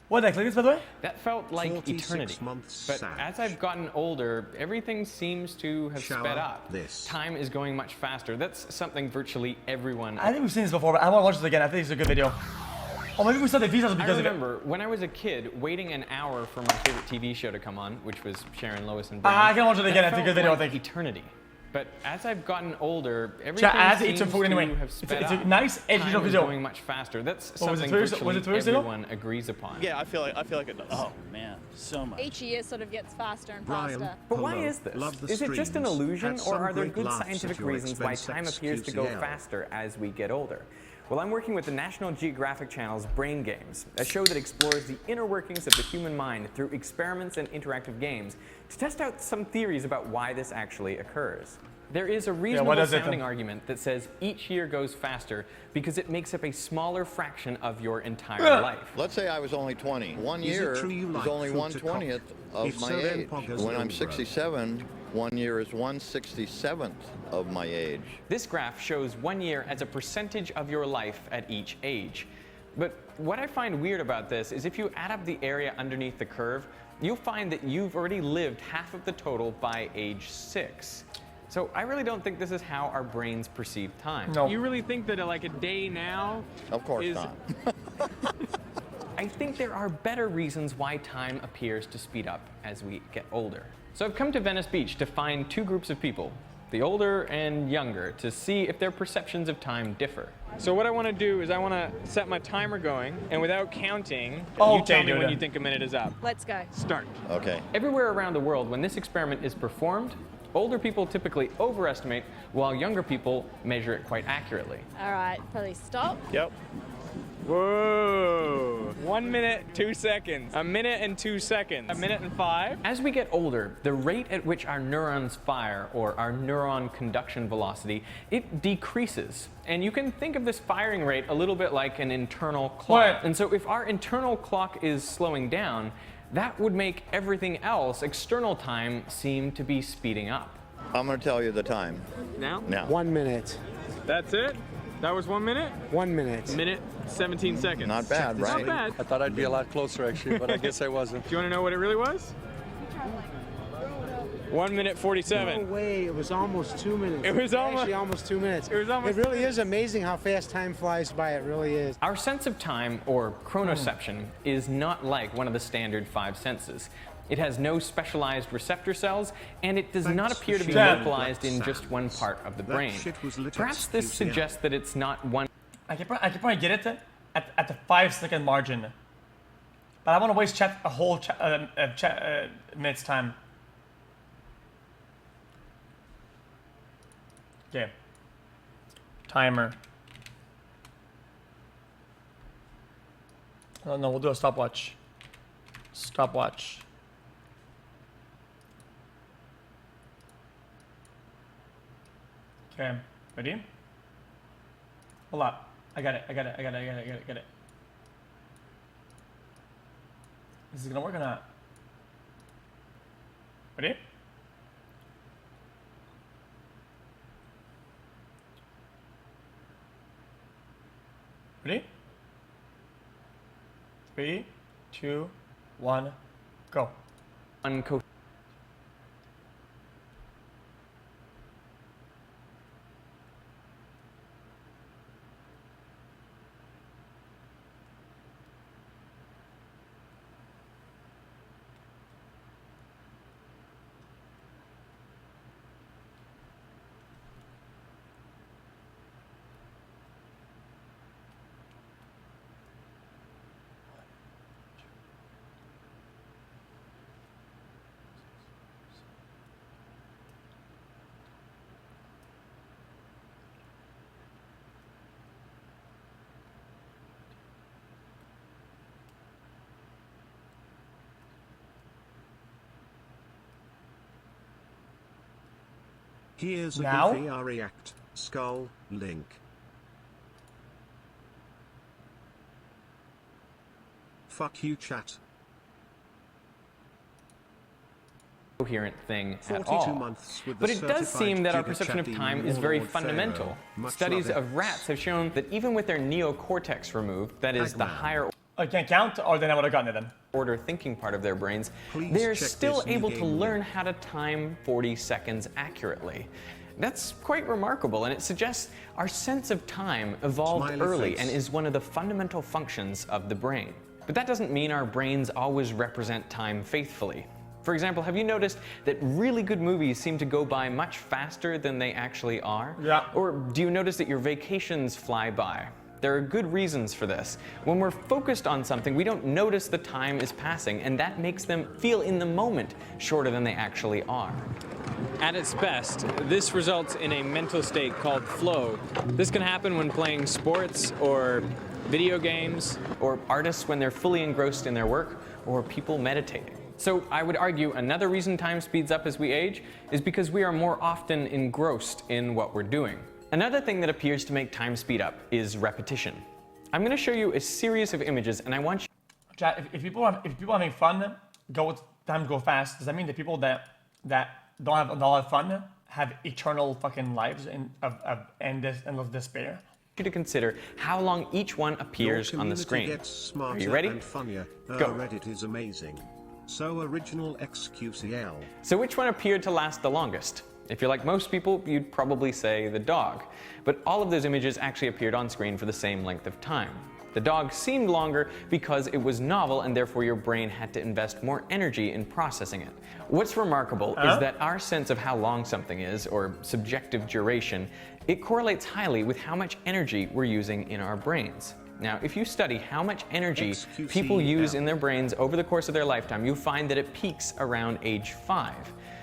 What did I click this, by the way? That felt like eternity. But as I've gotten older, everything seems to have sped up. Time is going much faster. That's something virtually everyone... I think we've seen this before, but I want to watch this again. I think it's a good video. Oh, maybe we saw the visas because of it. I remember when I was a kid waiting an hour for my favorite TV show to come on, which was Sharon, Lois, and Brian. I can watch it again. It's a good video, I think. Eternity. But as I've gotten older, everything seems to have sped up. It's a nice editorial Time is video. going much faster. That's something virtually everyone agrees upon. Yeah, I feel like it does. Oh man, so much. Each year sort of gets faster and faster. But why is this? Is it just an illusion, or are there good scientific reasons why time appears to go faster as we get older? Well, I'm working with the National Geographic Channel's Brain Games, a show that explores the inner workings of the human mind through experiments and interactive games to test out some theories about why this actually occurs. There is a reasonable sounding argument that says each year goes faster because it makes up a smaller fraction of your entire life. Let's say I was only 20. 1 year is only 1/20th of my age. When I'm 67, 1 year is 1/67th of my age. This graph shows 1 year as a percentage of your life at each age. But what I find weird about this is if you add up the area underneath the curve, you'll find that you've already lived half of the total by age 6. So I really don't think this is how our brains perceive time. No. You really think that like a day now Of course not. I think there are better reasons why time appears to speed up as we get older. So I've come to Venice Beach to find two groups of people, the older and younger, to see if their perceptions of time differ. So what I want to do is I want to set my timer going, and without counting, you tell me when you think a minute is up. Let's go. Start. Okay. Everywhere around the world, when this experiment is performed, older people typically overestimate, while younger people measure it quite accurately. All right, probably stop. Yep. Whoa. 1 minute, 2 seconds. A minute and 2 seconds. A minute and 5. As we get older, the rate at which our neurons fire, or our neuron conduction velocity, it decreases. And you can think of this firing rate a little bit like an internal clock. And so if our internal clock is slowing down, that would make everything else, external time, seem to be speeding up. I'm going to tell you the time. Now? Now. 1 minute. That's it? That was 1 minute? 1 minute. Minute, 17 seconds. Not bad, right? Not bad. I thought I'd be a lot closer, actually, but I guess I wasn't. Do you want to know what it really was? 1 minute 47. No way, it was almost 2 minutes. It was actually almost 2 minutes. It was almost. It really is amazing how fast time flies by. It really is. Our sense of time, or chronoception, is not like one of the standard 5 senses. It has no specialized receptor cells, and it does not appear to be localized in just one part of the brain. Perhaps this suggests that it's not one. I can probably get it at the 5-second margin, but I want to waste a whole minute's time. Okay. Timer. Oh, no, we'll do a stopwatch. Stopwatch. Okay, ready? Hold up. I got it. Is this gonna work or not? Ready? Ready? 3, 2, 1, go. Here's a Now? Veritasium skull link. Fuck you, chat. Coherent thing at all. But it does seem that our perception of time is very fundamental. Studies of rats have shown that even with their neocortex removed, that is the higher I can't count, or then I would have gotten it then. Order thinking part of their brains, Please they're check still this new able to game learn link. how to time 40 seconds accurately. That's quite remarkable, and it suggests our sense of time evolved Smiley early face. and is one of the fundamental functions of the brain. But that doesn't mean our brains always represent time faithfully. For example, have you noticed that really good movies seem to go by much faster than they actually are? Yeah. Or do you notice that your vacations fly by? There are good reasons for this. When we're focused on something, we don't notice the time is passing, and that makes them feel in the moment shorter than they actually are. At its best, this results in a mental state called flow. This can happen when playing sports or video games. Or artists when they're fully engrossed in their work, or people meditating. So I would argue another reason time speeds up as we age is because we are more often engrossed in what we're doing. Another thing that appears to make time speed up is repetition. I'm going to show you a series of images, and I want you... Chat, if people are having fun, time go fast. Does that mean that people that don't have fun have eternal fucking lives of endless despair? to consider how long each one appears on the screen. Are you ready? And funnier. Go. Reddit is amazing. So original xQcl. So which one appeared to last the longest? If you're like most people, you'd probably say the dog. But all of those images actually appeared on screen for the same length of time. The dog seemed longer because it was novel and therefore your brain had to invest more energy in processing it. What's remarkable is that our sense of how long something is, or subjective duration, it correlates highly with how much energy we're using in our brains. Now, if you study how much energy people use in their brains over the course of their lifetime, you'll find that it peaks around age 5.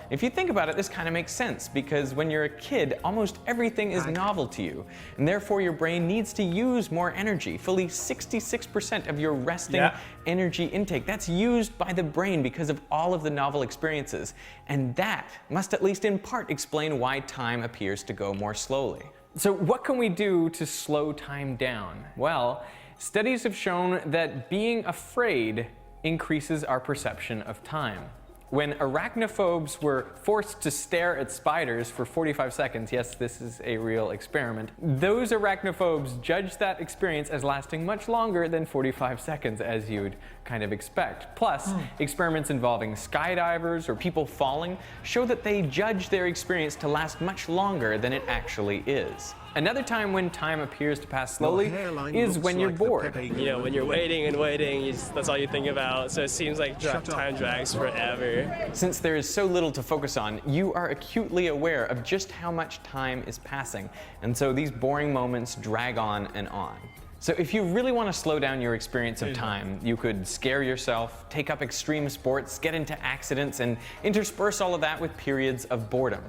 If you think about it, this kind of makes sense, because when you're a kid, almost everything is novel to you, and therefore your brain needs to use more energy. Fully 66% of your resting energy intake, that's used by the brain because of all of the novel experiences. And that must at least in part explain why time appears to go more slowly. So what can we do to slow time down? Well, studies have shown that being afraid increases our perception of time. When arachnophobes were forced to stare at spiders for 45 seconds, yes, this is a real experiment, those arachnophobes judged that experience as lasting much longer than 45 seconds, as you'd kind of expect. Plus, experiments involving skydivers or people falling show that they judge their experience to last much longer than it actually is. Another time when time appears to pass slowly is when you're bored. You know, when you're waiting and waiting, that's all you think about. So it seems like time drags forever. Since there is so little to focus on, you are acutely aware of just how much time is passing. And so these boring moments drag on and on. So if you really want to slow down your experience of time, you could scare yourself, take up extreme sports, get into accidents, and intersperse all of that with periods of boredom.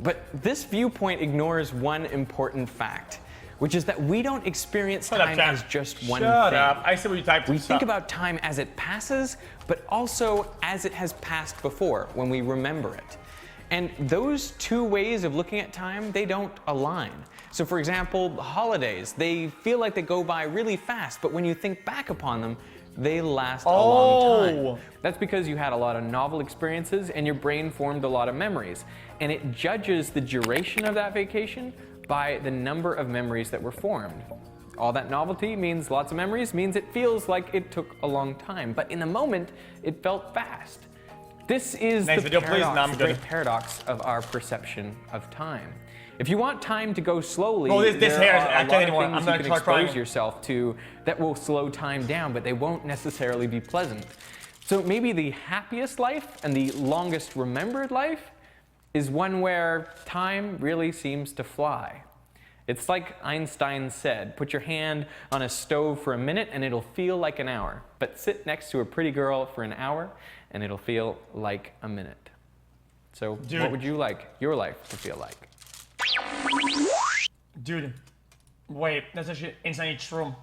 But this viewpoint ignores one important fact, which is that we don't experience time as just one thing. Shut up. I see what you typed. We think about time as it passes, but also as it has passed before, when we remember it. And those two ways of looking at time, they don't align. So for example, holidays, they feel like they go by really fast, but when you think back upon them, they last a long time. That's because you had a lot of novel experiences and your brain formed a lot of memories. And it judges the duration of that vacation by the number of memories that were formed. All that novelty means lots of memories, means it feels like it took a long time. But in the moment, it felt fast. This is the great paradox of our perception of time. If you want time to go slowly, there are a lot of things you can expose yourself to that will slow time down, but they won't necessarily be pleasant. So maybe the happiest life and the longest remembered life is one where time really seems to fly. It's like Einstein said, put your hand on a stove for a minute and it'll feel like an hour. But sit next to a pretty girl for an hour and it'll feel like a minute. So what would you like your life to feel like? Dude, wait, that's actually insanely true.